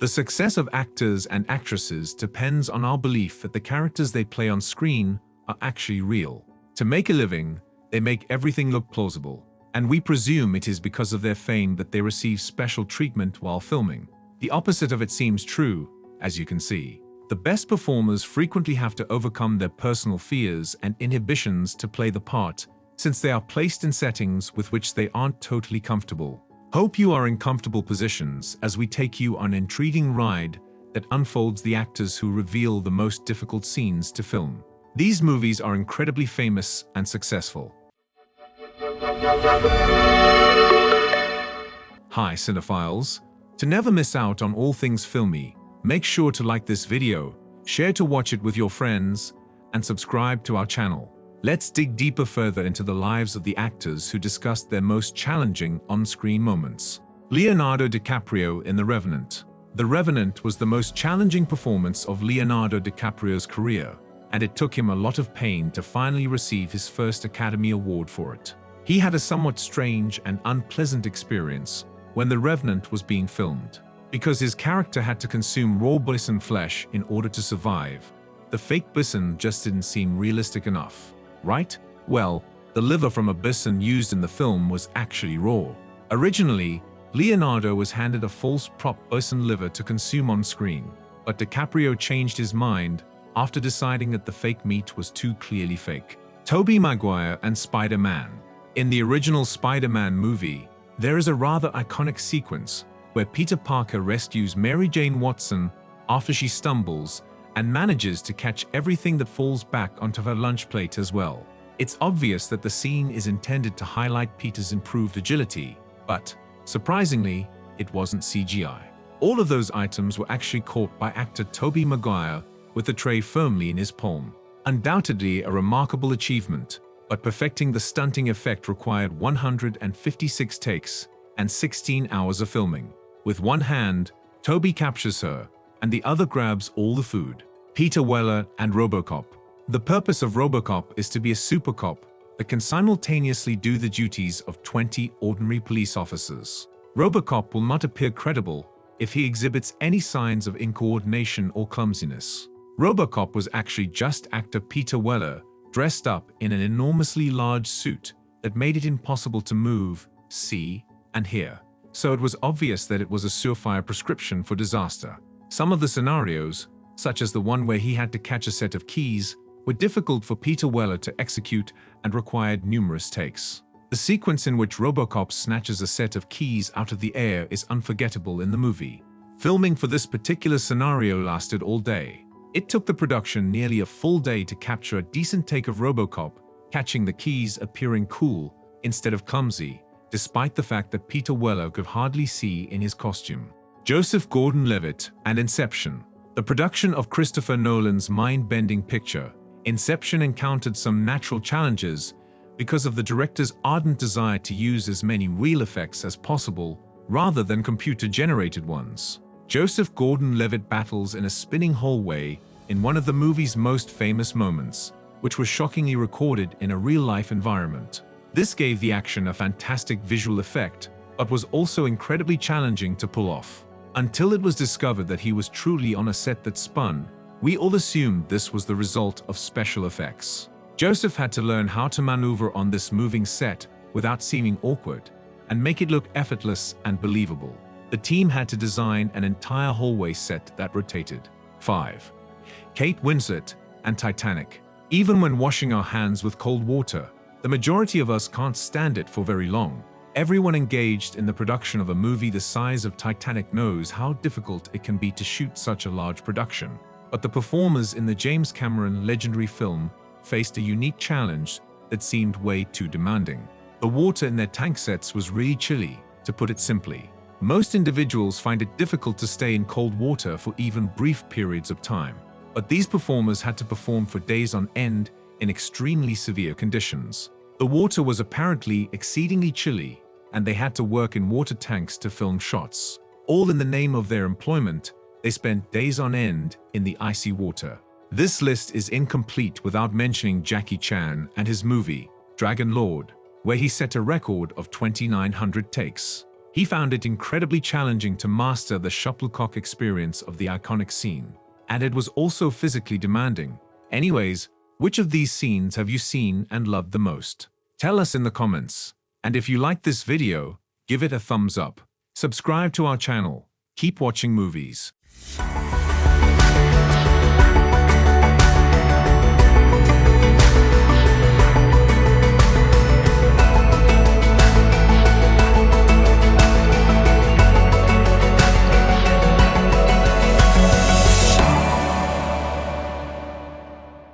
The success of actors and actresses depends on our belief that the characters they play on screen are actually real. To make a living, they make everything look plausible, and we presume it is because of their fame that they receive special treatment while filming. The opposite of it seems true, as you can see. The best performers frequently have to overcome their personal fears and inhibitions to play the part, since they are placed in settings with which they aren't totally comfortable. Hope you are in comfortable positions as we take you on an intriguing ride that unfolds the actors who reveal the most difficult scenes to film. These movies are incredibly famous and successful. Hi cinephiles! To never miss out on all things filmy, make sure to like this video, share to watch it with your friends, and subscribe to our channel. Let's dig deeper further into the lives of the actors who discussed their most challenging on-screen moments. Leonardo DiCaprio in The Revenant. The Revenant was the most challenging performance of Leonardo DiCaprio's career, and it took him a lot of pain to finally receive his first Academy Award for it. He had a somewhat strange and unpleasant experience when The Revenant was being filmed. Because his character had to consume raw bison flesh in order to survive, the fake bison just didn't seem realistic enough. Right? Well, the liver from a bison used in the film was actually raw. Originally, Leonardo was handed a false prop bison liver to consume on screen, but DiCaprio changed his mind after deciding that the fake meat was too clearly fake. Tobey Maguire and Spider-Man. In the original Spider-Man movie, there is a rather iconic sequence where Peter Parker rescues Mary Jane Watson after she stumbles and manages to catch everything that falls back onto her lunch plate as well. It's obvious that the scene is intended to highlight Peter's improved agility, but, surprisingly, it wasn't CGI. All of those items were actually caught by actor Tobey Maguire with the tray firmly in his palm. Undoubtedly a remarkable achievement, but perfecting the stunting effect required 156 takes and 16 hours of filming. With one hand, Tobey captures her, and the other grabs all the food. Peter Weller and RoboCop. The purpose of RoboCop is to be a super cop that can simultaneously do the duties of 20 ordinary police officers. RoboCop will not appear credible if he exhibits any signs of incoordination or clumsiness. RoboCop was actually just actor Peter Weller dressed up in an enormously large suit that made it impossible to move, see, and hear. So it was obvious that it was a surefire prescription for disaster. Some of the scenarios, such as the one where he had to catch a set of keys, were difficult for Peter Weller to execute and required numerous takes. The sequence in which RoboCop snatches a set of keys out of the air is unforgettable in the movie. Filming for this particular scenario lasted all day. It took the production nearly a full day to capture a decent take of RoboCop catching the keys appearing cool instead of clumsy, despite the fact that Peter Weller could hardly see in his costume. Joseph Gordon-Levitt and Inception. The production of Christopher Nolan's mind-bending picture, Inception, encountered some natural challenges because of the director's ardent desire to use as many real effects as possible rather than computer-generated ones. Joseph Gordon-Levitt battles in a spinning hallway in one of the movie's most famous moments, which was shockingly recorded in a real-life environment. This gave the action a fantastic visual effect, but was also incredibly challenging to pull off. Until it was discovered that he was truly on a set that spun, we all assumed this was the result of special effects. Joseph had to learn how to maneuver on this moving set without seeming awkward, and make it look effortless and believable. The team had to design an entire hallway set that rotated. 5. Kate Winslet and Titanic. Even when washing our hands with cold water, the majority of us can't stand it for very long. Everyone engaged in the production of a movie the size of Titanic knows how difficult it can be to shoot such a large production. But the performers in the James Cameron legendary film faced a unique challenge that seemed way too demanding. The water in their tank sets was really chilly, to put it simply. Most individuals find it difficult to stay in cold water for even brief periods of time, but these performers had to perform for days on end in extremely severe conditions. The water was apparently exceedingly chilly, and they had to work in water tanks to film shots. All in the name of their employment, they spent days on end in the icy water. This list is incomplete without mentioning Jackie Chan and his movie, Dragon Lord, where he set a record of 2,900 takes. He found it incredibly challenging to master the shuttlecock experience of the iconic scene, and it was also physically demanding. Anyways, which of these scenes have you seen and loved the most? Tell us in the comments. And if you liked this video, give it a thumbs up. Subscribe to our channel. Keep watching movies.